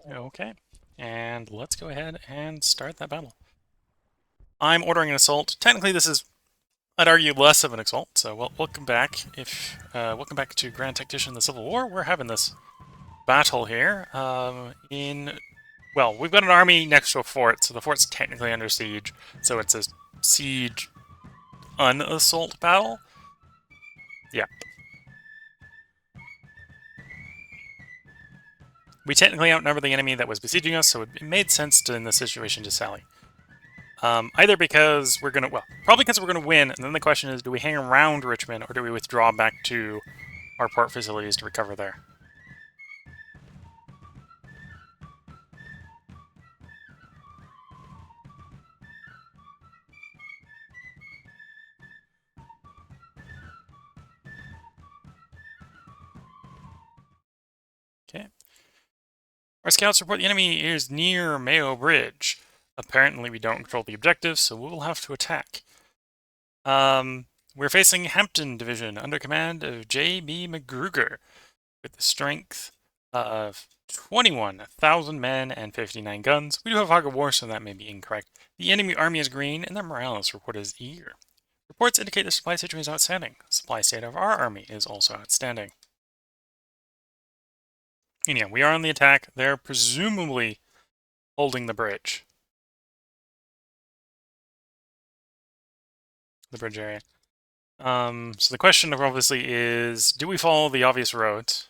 Okay, and let's go ahead and start that battle. I'm ordering an assault. Technically, this is, I'd argue, less of an assault. So, welcome back. Welcome back to Grand Tactician: The Civil War. We're having this battle here. Well, we've got an army next to a fort, so the fort's technically under siege. So it's a siege unassault battle. Yeah, we technically outnumber the enemy that was besieging us, so it made sense to, in this situation, to sally. Either because we're gonna, well, probably because we're gonna win, and then the question is, do we hang around Richmond or do we withdraw back to our port facilities to recover there? Okay. Our scouts report the enemy is near Mayo Bridge. Apparently, we don't control the objectives, so we'll have to attack. We're facing Hampton Division under command of J.B. McGruger with the strength of 21,000 men and 59 guns. We do have Fog of War, so that may be incorrect. The enemy army is green, and their morale is reported as eager. Reports indicate the supply situation is outstanding. The supply state of our army is also outstanding. And yeah, we are on the attack. They're presumably holding the bridge. The bridge area. So the question obviously is, do we follow the obvious roads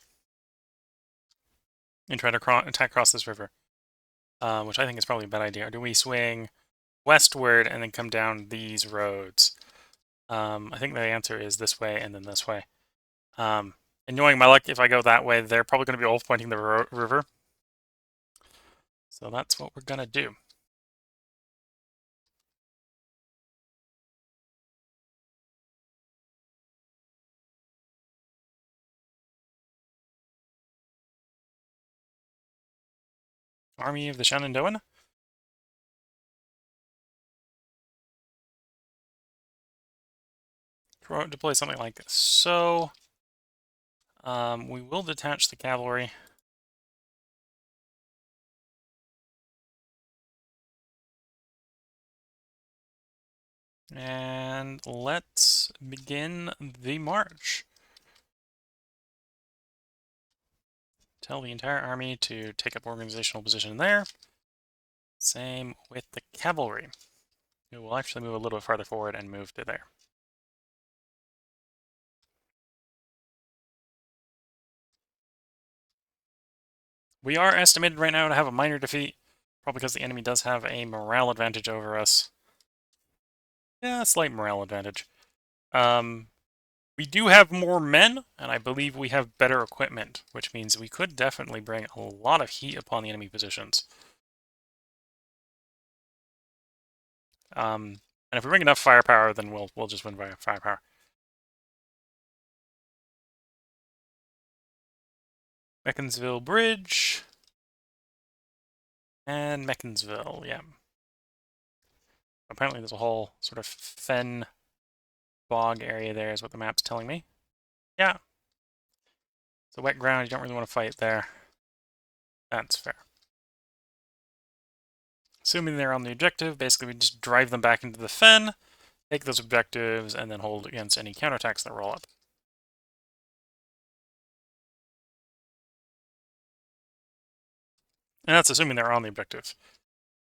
and try to attack across this river? Which I think is probably a bad idea. Or do we swing westward and then come down these roads? I think the answer is this way and then this way. And knowing my luck, if I go that way, they're probably going to be all pointing the river. So that's what we're going to do. Army of the Shenandoah. Deploy something like this. So, we will detach the cavalry. And let's begin the march. Tell the entire army to take up organizational position there. Same with the cavalry. We will actually move a little bit farther forward and move to there. We are estimated right now to have a minor defeat, probably because the enemy does have a morale advantage over us. Yeah, a slight morale advantage. We do have more men, and I believe we have better equipment, which means we could definitely bring a lot of heat upon the enemy positions. And if we bring enough firepower, then we'll just win by firepower. Mechansville Bridge. And Mechansville, yeah. Apparently there's a whole sort of fen bog area there is what the map's telling me. Yeah. It's a wet ground, you don't really want to fight there. That's fair. Assuming they're on the objective, basically we just drive them back into the fen, take those objectives, and then hold against any counterattacks that roll up. And that's assuming they're on the objective.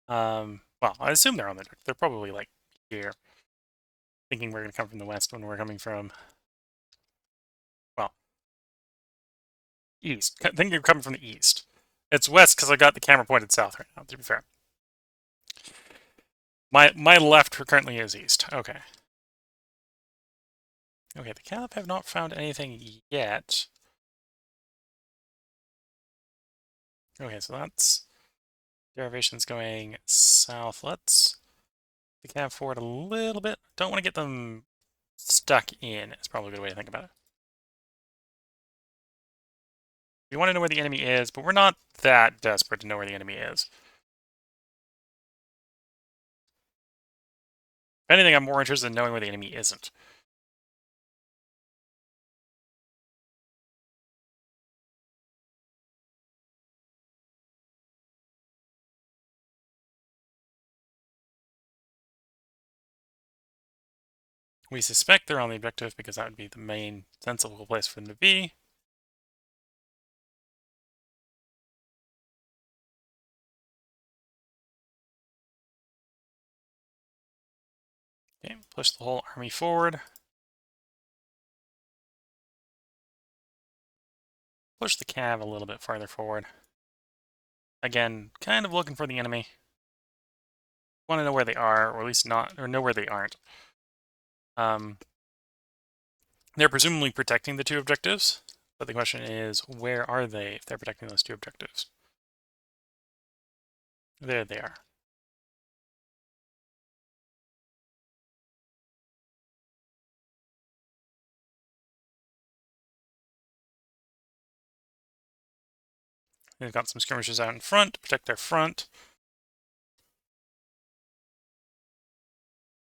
Well, I assume they're on the objective. They're probably like here, thinking we're going to come from the west when we're coming from, well, east. Thinking you're coming from the east. It's west because I got the camera pointed south right now, to be fair. My left currently is east. Okay. Okay, the Calip have not found anything yet. Okay, so that's derivations going south. Let's the cab forward a little bit. Don't want to get them stuck in. It's probably a good way to think about it. We want to know where the enemy is, but we're not that desperate to know where the enemy is. If anything, I'm more interested in knowing where the enemy isn't. We suspect they're on the objective because that would be the main sensible place for them to be. Okay, push the whole army forward. Push the cav a little bit farther forward. Again, kind of looking for the enemy. Want to know where they are, or at least not, or know where they aren't. They're presumably protecting the two objectives, but the question is, where are they if they're protecting those two objectives? There they are. They've got some skirmishers out in front to protect their front.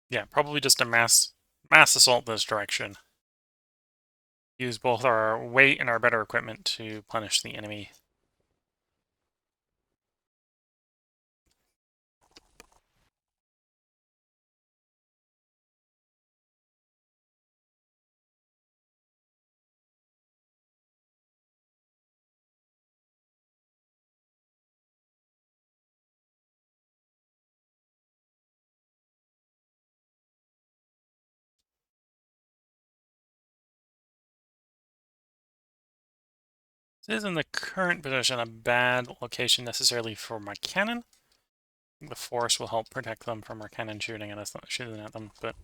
Yeah, probably just a mass assault this direction. Use both our weight and our better equipment to punish the enemy. This is in the current position a bad location necessarily for my cannon. The force will help protect them from our cannon shooting and us not shooting at them, but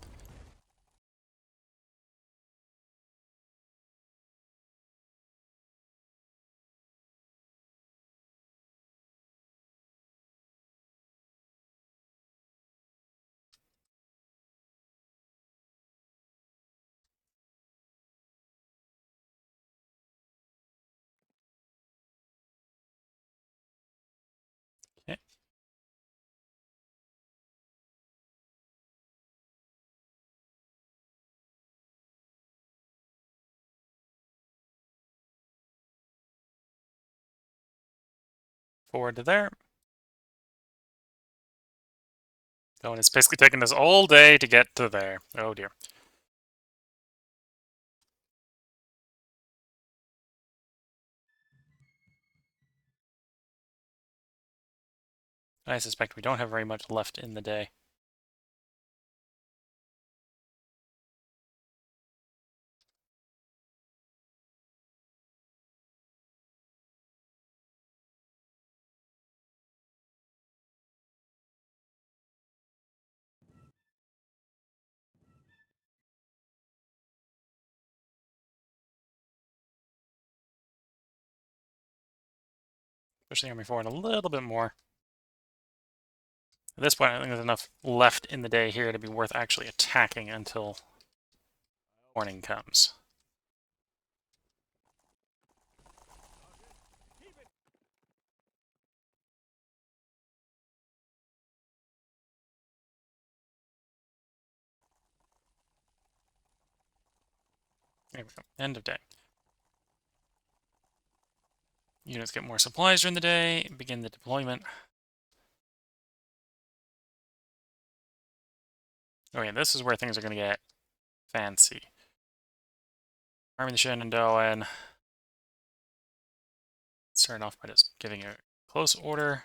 okay. Forward to there. Oh, and it's basically taken us all day to get to there. Oh dear. I suspect we don't have very much left in the day. Push the army forward a little bit more. At this point, I think there's enough left in the day here to be worth actually attacking until morning comes. There we go. End of day. Units get more supplies during the day. Begin the deployment. Oh yeah, this is where things are going to get fancy. Arming the Shenandoah. Start off by just giving a close order.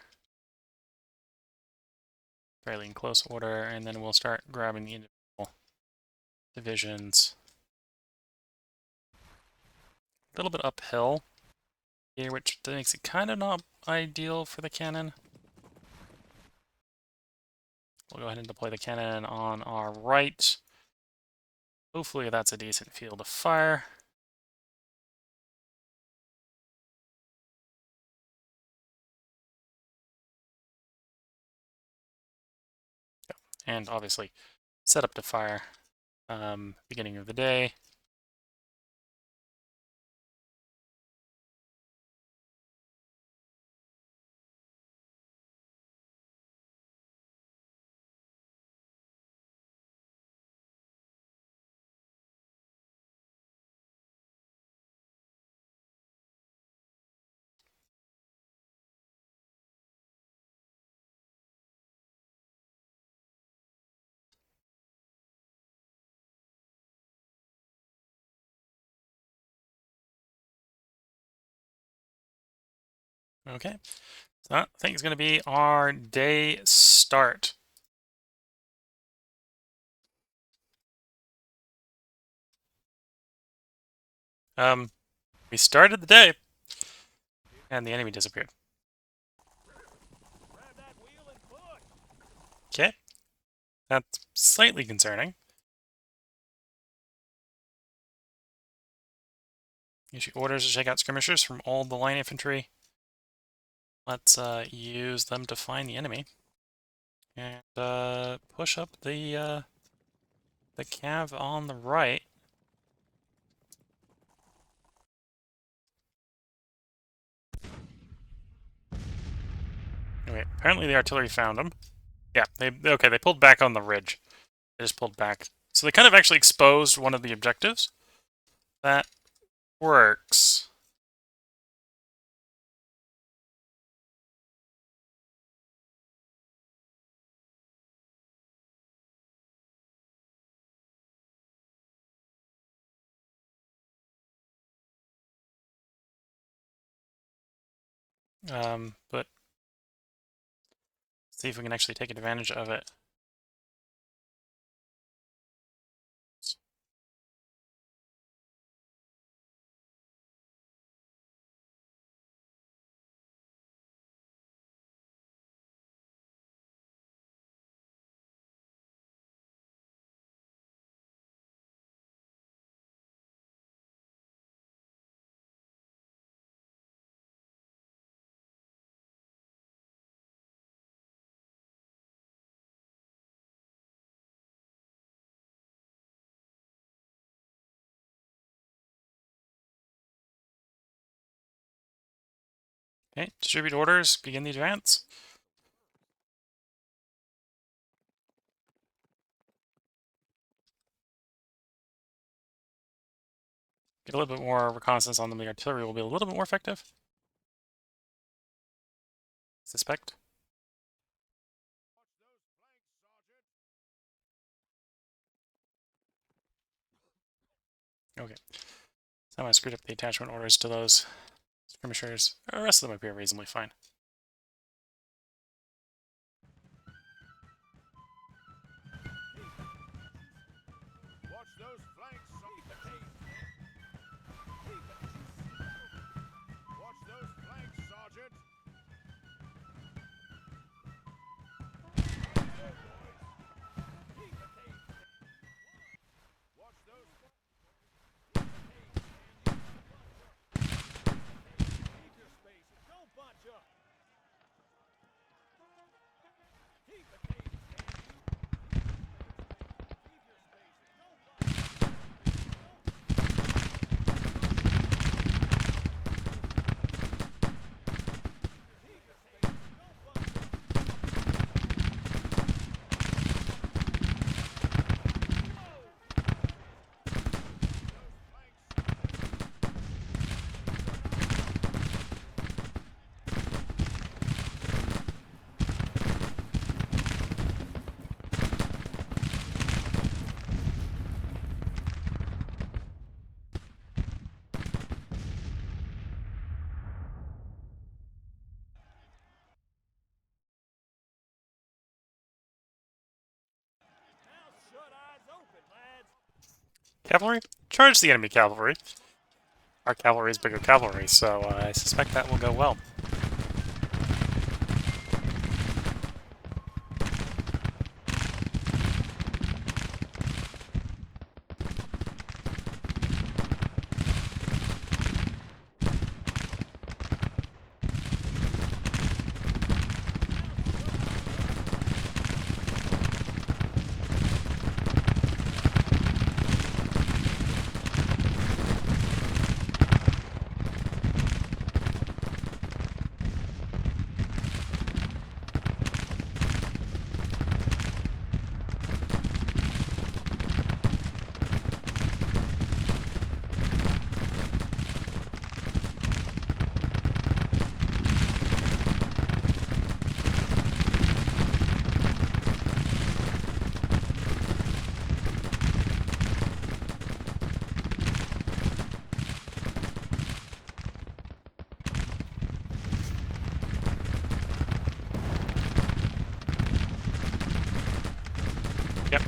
Fairly in close order, and then we'll start grabbing the individual divisions. A little bit uphill here, which makes it kind of not ideal for the cannon. We'll go ahead and deploy the cannon on our right. Hopefully that's a decent field of fire. And obviously set up to fire beginning of the day. Okay, so I think it's going to be our day start. We started the day, and the enemy disappeared. Okay, that's slightly concerning. Issue orders to check out skirmishers from all the line infantry. Let's use them to find the enemy. And push up the cav on the right. Okay, apparently the artillery found them. Yeah, they pulled back on the ridge. They just pulled back. So they kind of actually exposed one of the objectives. That works. But see if we can actually take advantage of it. Okay, distribute orders, begin the advance. Get a little bit more reconnaissance on them. The artillery will be a little bit more effective. Suspect. Okay. So I screwed up the attachment orders to those skirmishers. The rest of them appear reasonably fine. Cavalry? Charge the enemy cavalry. Our cavalry is bigger cavalry, so I suspect that will go well.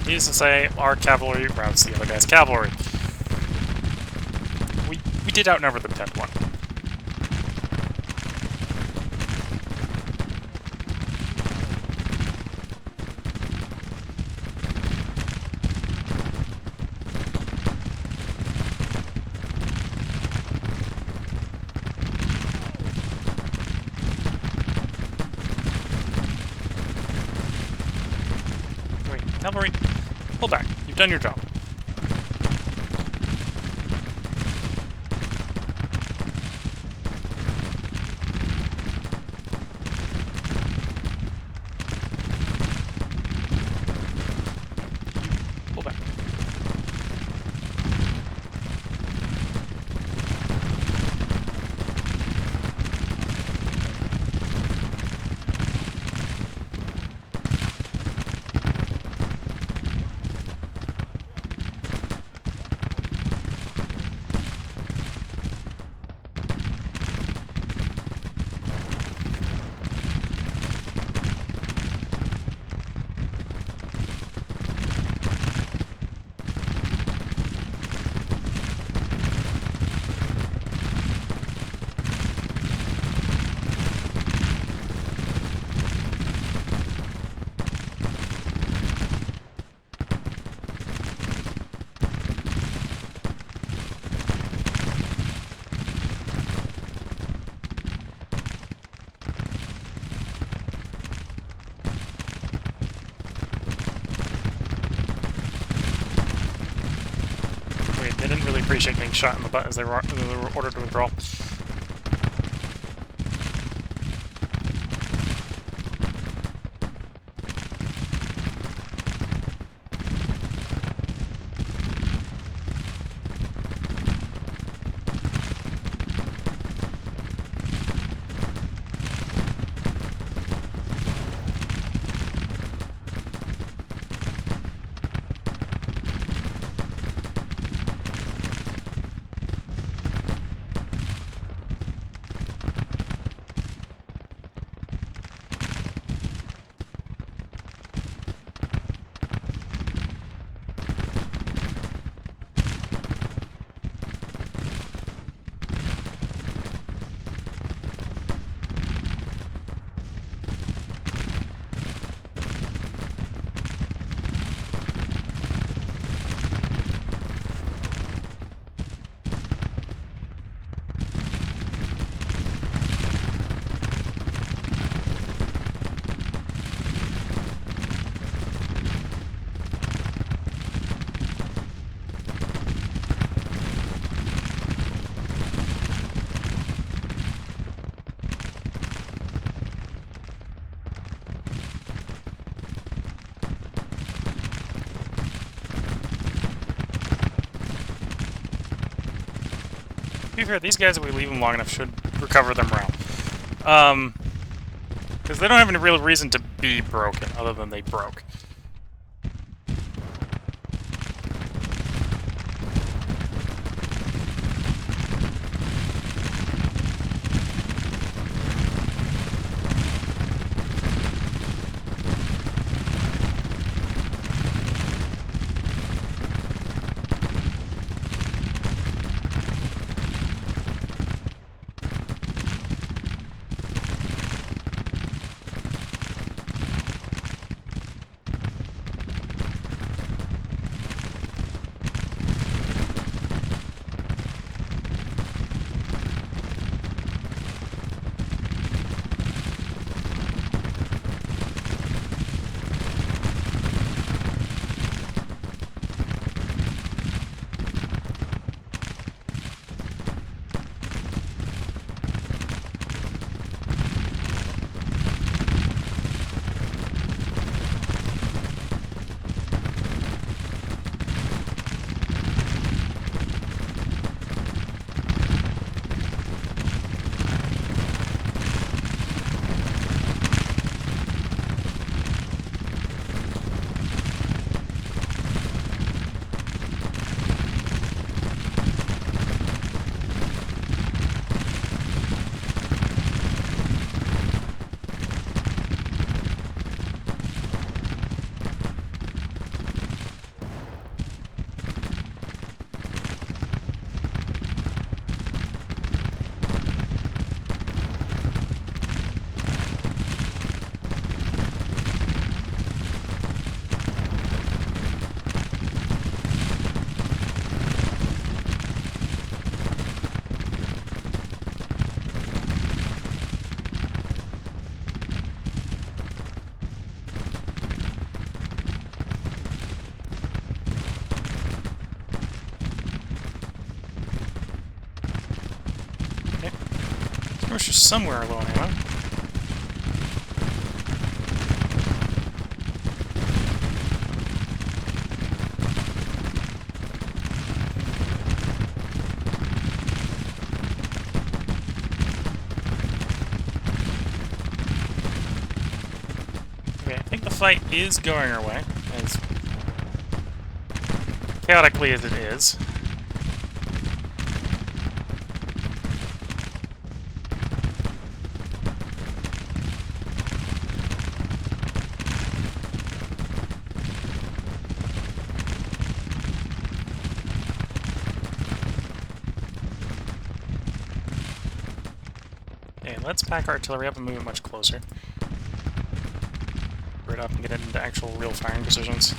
Needless to say, our cavalry routs the other guy's cavalry. We did outnumber them 10 to 1. Cavalry, pull back. You've done your job. Pull back. They didn't really appreciate getting shot in the butt as they were ordered to withdraw. To be fair, these guys, if we leave them long enough, should recover their morale. Because they don't have any real reason to be broken, other than they broke. Skirmisher somewhere low on ammo. Okay, I think the fight is going our way, as chaotically as it is. Okay, let's pack artillery up and move it much closer. Right up and get it into actual real firing positions.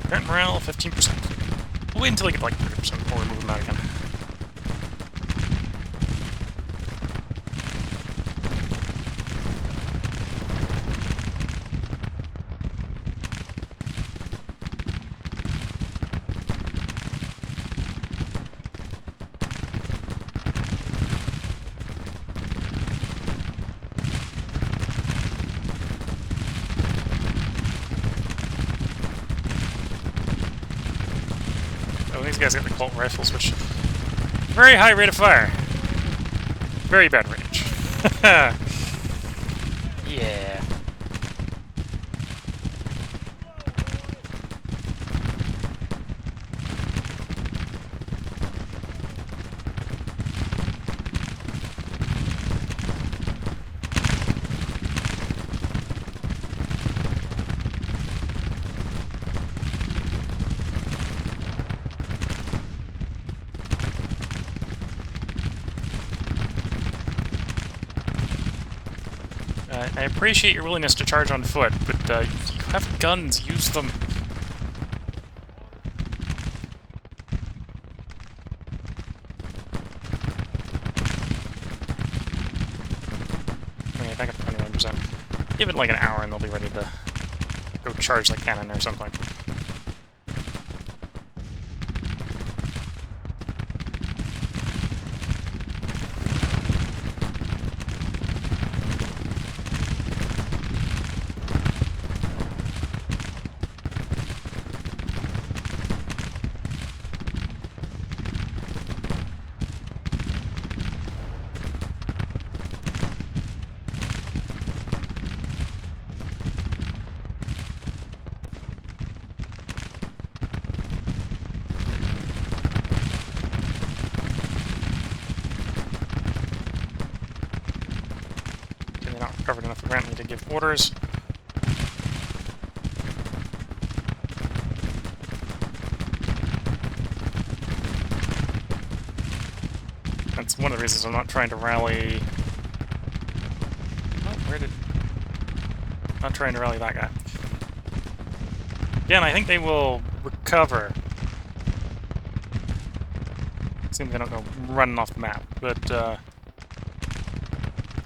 Current morale, 15%. We'll wait until we get like 30% before we move them out again. Oh, these guys got the Colt rifles, which very high rate of fire. Very bad range. Yeah. I appreciate your willingness to charge on foot, but you have guns, use them. Okay, back up to 21%. Give it like an hour and they'll be ready to go charge the cannon or something. Not recovered enough apparently to give orders. That's one of the reasons I'm not trying to rally. Oh, where did? Not trying to rally that guy. Again, I think they will recover. Seems they don't go running off the map, but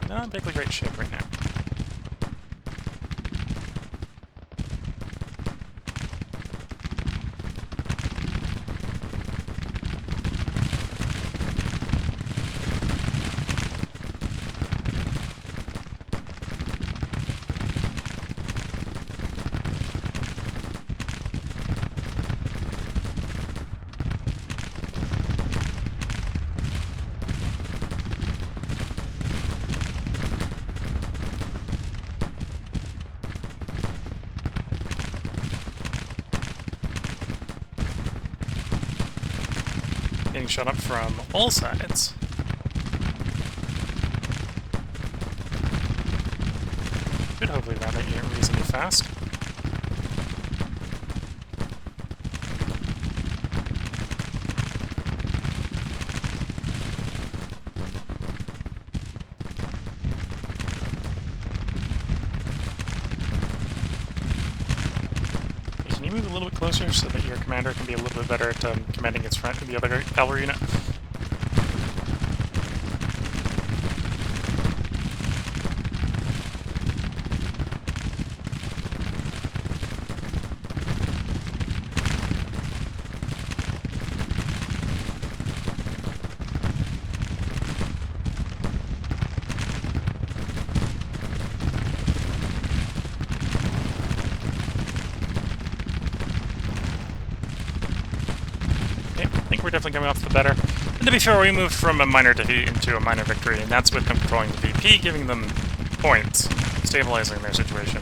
not in particularly great shape right now. Getting shot up from all sides. Should hopefully round that unit reasonably fast. Can you move a little bit closer? closer so that your commander can be a little bit better at commanding its front and the other cavalry unit. We're definitely coming off the better. And to be fair, we moved from a minor defeat into a minor victory, and that's with them controlling the VP, giving them points, stabilizing their situation.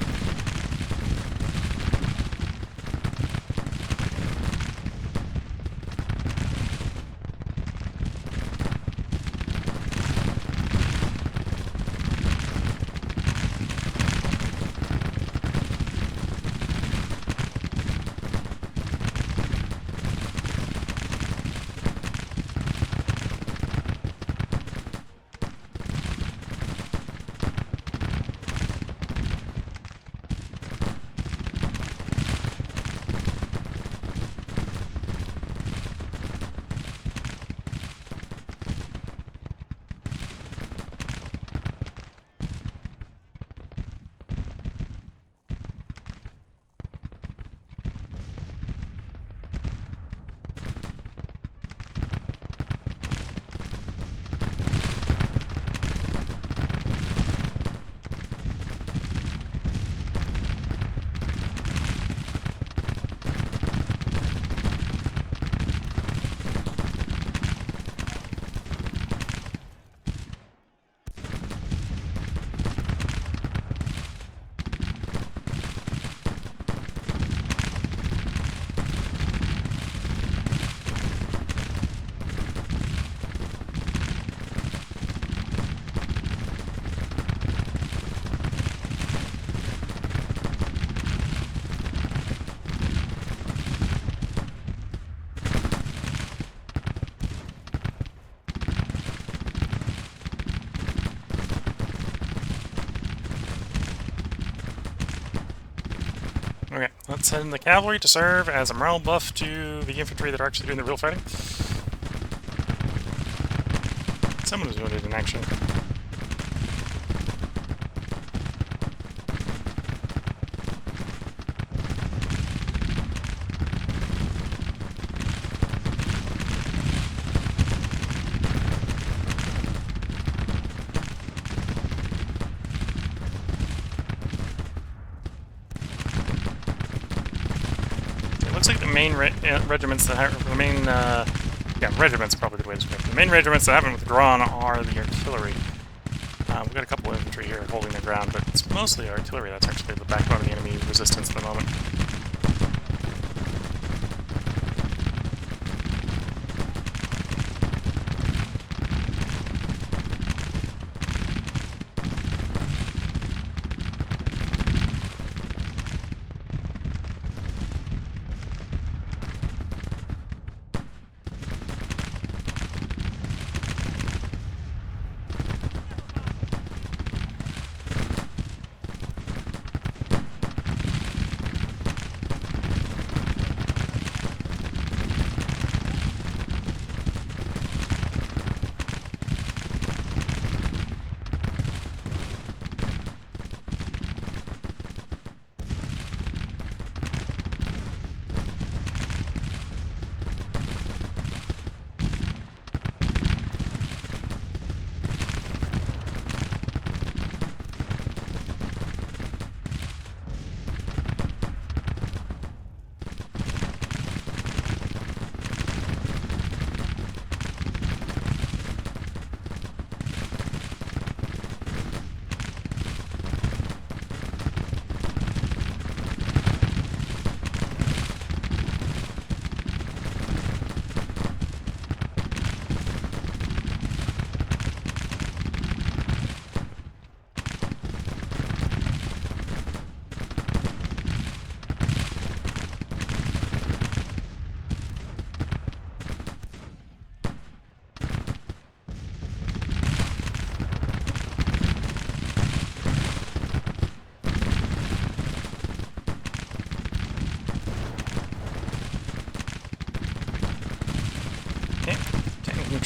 Okay, let's send the cavalry to serve as a morale buff to the infantry that are actually doing the real fighting. Someone was wounded in action. Looks like the main regiments that have the main regiments probably the way to describe it. The main regiments that haven't withdrawn are the artillery. We've got a couple of infantry here holding their ground, but it's mostly artillery that's actually the backbone of the enemy resistance at the moment.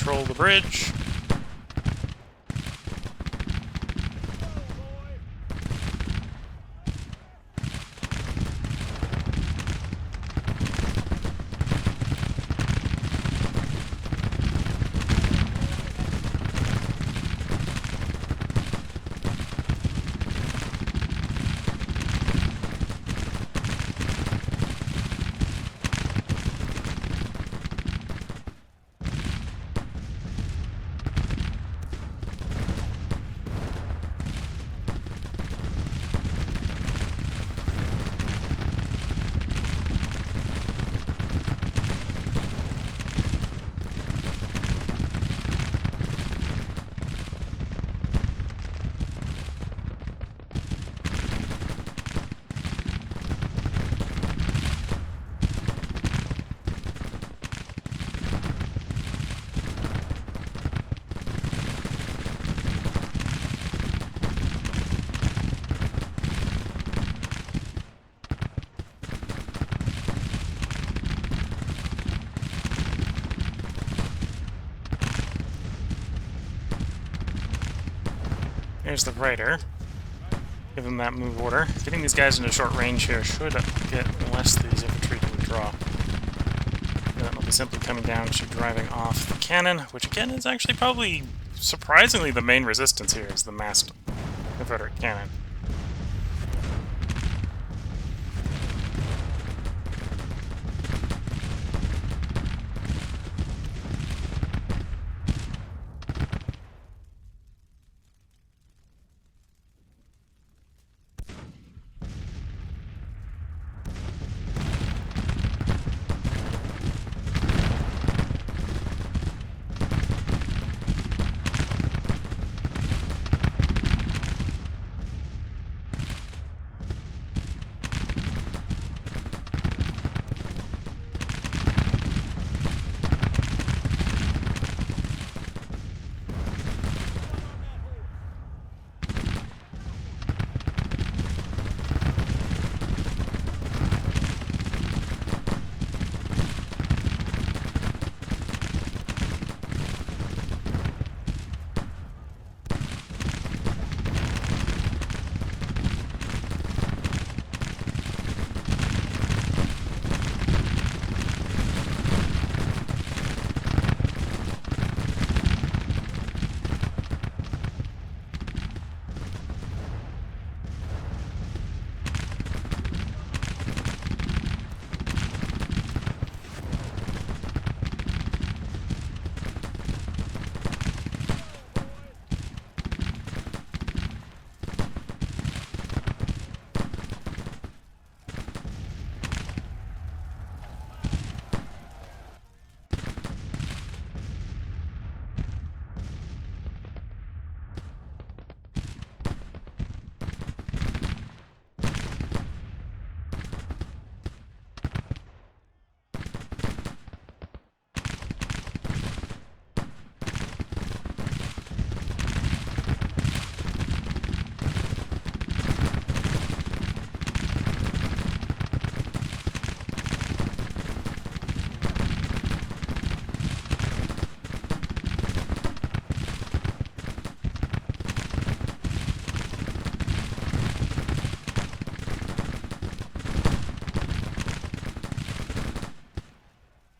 control the bridge. There's the Raider. Give him that move order. Getting these guys into short range here should get less of these infantry to withdraw. They'll be simply coming down to driving off the cannon, which again is actually probably, surprisingly, the main resistance here is the massed Confederate cannon.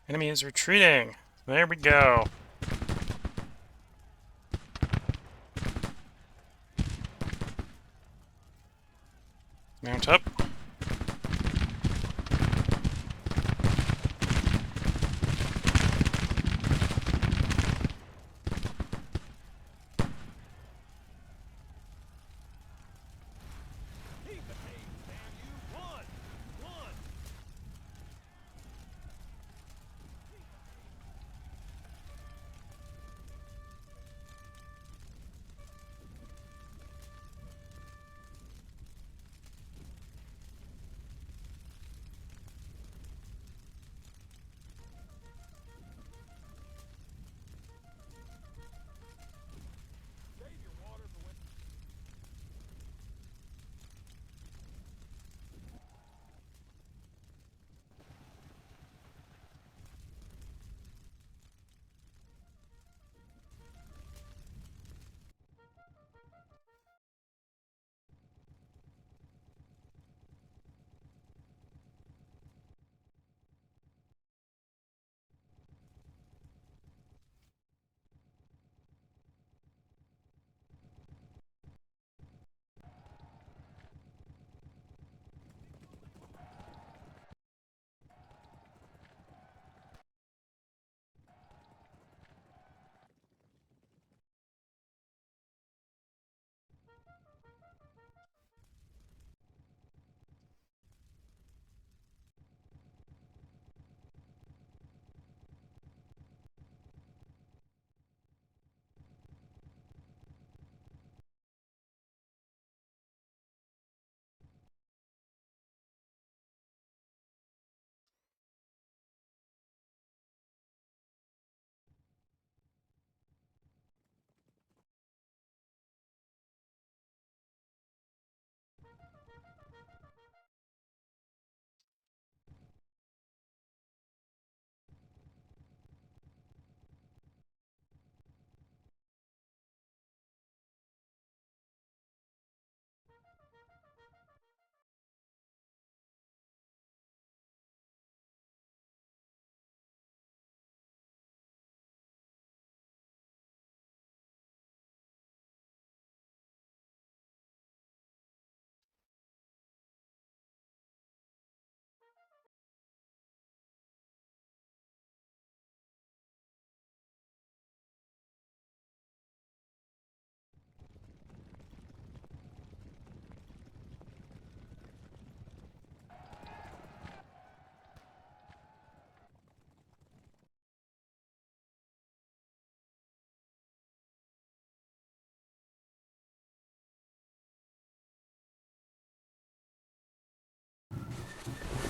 Enemy is retreating. There we go. Mount up.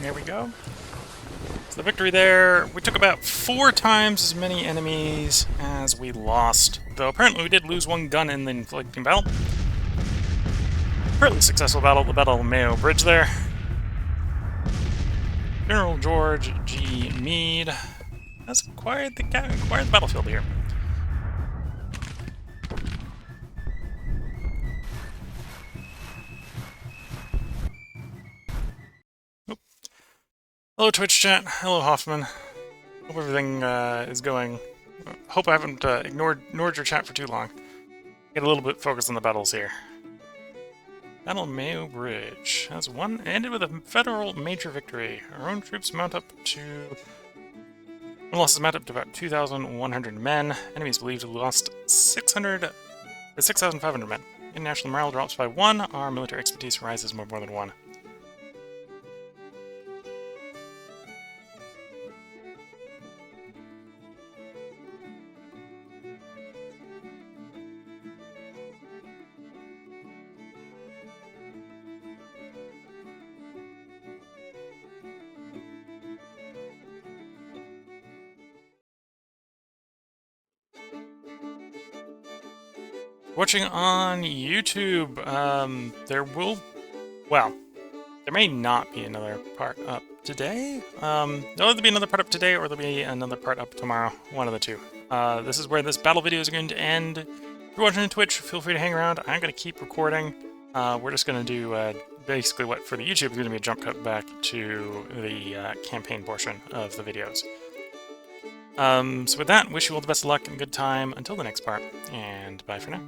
There we go. So the victory there, we took about 4 times as many enemies as we lost. Though apparently we did lose 1 gun in the inflicting battle. Fairly successful battle, the Battle of Mayo Bridge there. General George G. Meade has acquired the battlefield here. Oop. Hello Twitch chat, hello Hoffman. Hope everything is going. Hope I haven't ignored your chat for too long. Get a little bit focused on the battles here. Battle of Mayo Bridge has ended with a federal major victory. Our own troops mount up to... Our losses mount up to about 2,100 men. Enemies believed to have lost 6,500 men. International morale drops by 1. Our military expertise rises more than 1. Watching on YouTube, there may not be another part up today. There'll either be another part up today or there'll be another part up tomorrow. One of the two. This is where this battle video is going to end. If you're watching on Twitch, feel free to hang around. I'm going to keep recording. We're just going to do basically what for the YouTube is going to be a jump cut back to the campaign portion of the videos. So with that, wish you all the best of luck and good time until the next part, and bye for now.